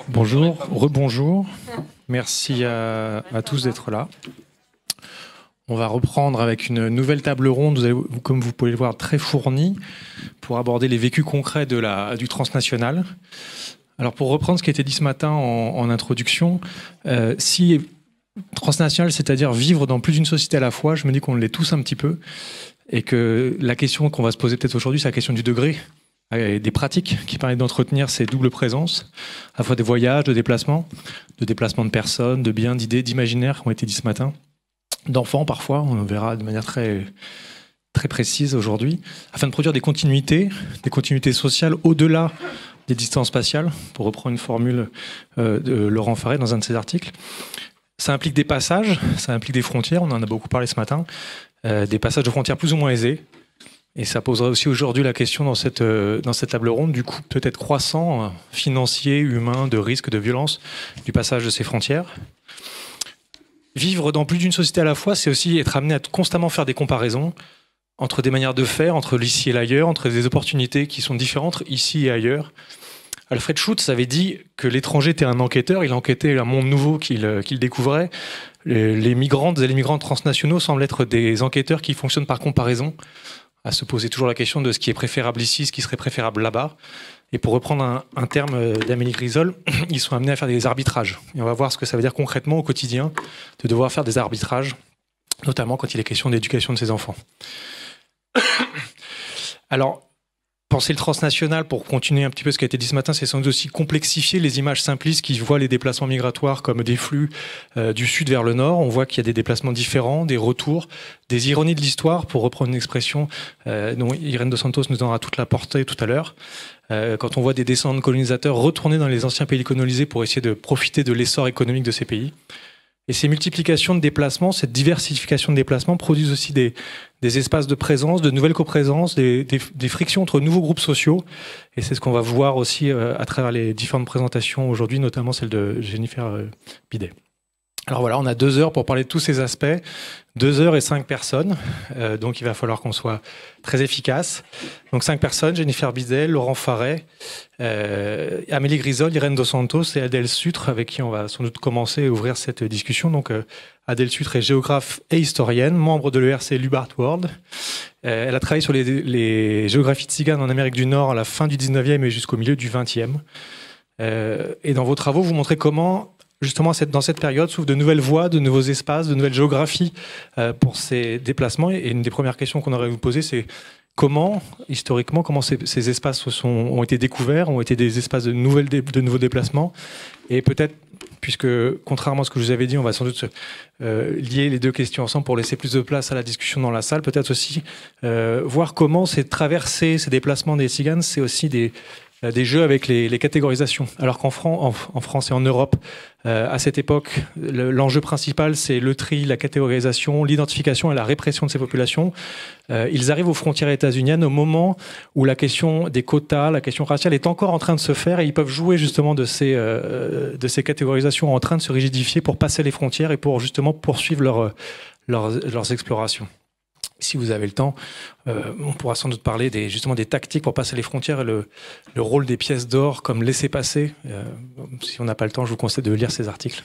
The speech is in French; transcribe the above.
Bonjour, rebonjour. Merci à tous d'être là. On va reprendre avec une nouvelle table ronde, comme vous pouvez le voir, très fournie, pour aborder les vécus concrets du transnational. Alors pour reprendre ce qui a été dit ce matin en introduction, si transnational, c'est-à-dire vivre dans plus d'une société à la fois, je me dis qu'on l'est tous un petit peu, et que la question qu'on va se poser peut-être aujourd'hui, c'est la question du degré, et des pratiques qui permettent d'entretenir ces doubles présences, à la fois des voyages, de déplacements de personnes, de biens, d'idées, d'imaginaires qui ont été dit ce matin, d'enfants parfois, on verra de manière très, très précise aujourd'hui, afin de produire des continuités sociales au-delà des distances spatiales, pour reprendre une formule de Laurent Faré dans un de ses articles. Ça implique des passages, ça implique des frontières, on en a beaucoup parlé ce matin, des passages de frontières plus ou moins aisés. Et ça poserait aussi aujourd'hui la question dans cette table ronde du coût peut-être croissant, financier, humain, de risque, de violence, du passage de ces frontières. Vivre dans plus d'une société à la fois, c'est aussi être amené à constamment faire des comparaisons entre des manières de faire, entre l'ici et l'ailleurs, entre des opportunités qui sont différentes ici et ailleurs. Alfred Schutz avait dit que l'étranger était un enquêteur, il enquêtait un monde nouveau qu'il découvrait. Les migrantes et les migrants transnationaux semblent être des enquêteurs qui fonctionnent par comparaison, à se poser toujours la question de ce qui est préférable ici, ce qui serait préférable là-bas. Et pour reprendre un terme d'Amélie Grisol, ils sont amenés à faire des arbitrages. Et on va voir ce que ça veut dire concrètement au quotidien de devoir faire des arbitrages, notamment quand il est question d'éducation de ses enfants. Alors, penser le transnational, pour continuer un petit peu ce qui a été dit ce matin, c'est sans doute aussi complexifier les images simplistes qui voient les déplacements migratoires comme des flux du sud vers le nord. On voit qu'il y a des déplacements différents, des retours, des ironies de l'histoire, pour reprendre une expression dont Irène Dos Santos nous donnera toute la portée tout à l'heure. Quand on voit des descendants de colonisateurs retourner dans les anciens pays colonisés pour essayer de profiter de l'essor économique de ces pays. Et ces multiplications de déplacements, cette diversification de déplacements produisent aussi des espaces de présence, de nouvelles coprésences, des frictions entre nouveaux groupes sociaux. Et c'est ce qu'on va voir aussi à travers les différentes présentations aujourd'hui, notamment celle de Jennifer Bidet. Alors voilà, on a 2 heures pour parler de tous ces aspects. 2 heures et 5 personnes. Donc il va falloir qu'on soit très efficace. Donc 5 personnes, Jennifer Bidet, Laurent Faré, Amélie Grisol, Irène Dos Santos et Adèle Sutre, avec qui on va sans doute commencer à ouvrir cette discussion. Donc Adèle Sutre est géographe et historienne, membre de l'ERC Lubart World. Elle a travaillé sur les géographies tziganes en Amérique du Nord à la fin du 19e et jusqu'au milieu du 20e. Et dans vos travaux, vous montrez comment, justement, dans cette période, s'ouvrent de nouvelles voies, de nouveaux espaces, de nouvelles géographies pour ces déplacements. Et une des premières questions qu'on aurait à vous poser, c'est comment, historiquement, comment ces espaces ont été découverts, ont été des espaces de nouveaux déplacements. Et peut-être, puisque, contrairement à ce que je vous avais dit, on va sans doute lier les deux questions ensemble pour laisser plus de place à la discussion dans la salle, peut-être aussi voir comment ces traversées, ces déplacements des tziganes, c'est aussi des jeux avec les catégorisations. Alors qu'en France et en Europe, à cette époque, l'enjeu principal, c'est le tri, la catégorisation, l'identification et la répression de ces populations. Ils arrivent aux frontières états-uniennes au moment où la question des quotas, la question raciale est encore en train de se faire, et ils peuvent jouer justement de ces catégorisations en train de se rigidifier pour passer les frontières et pour justement poursuivre leurs explorations. Si vous avez le temps, on pourra sans doute parler justement des tactiques pour passer les frontières et le rôle des pièces d'or comme laisser-passer. Si on n'a pas le temps, je vous conseille de lire ces articles.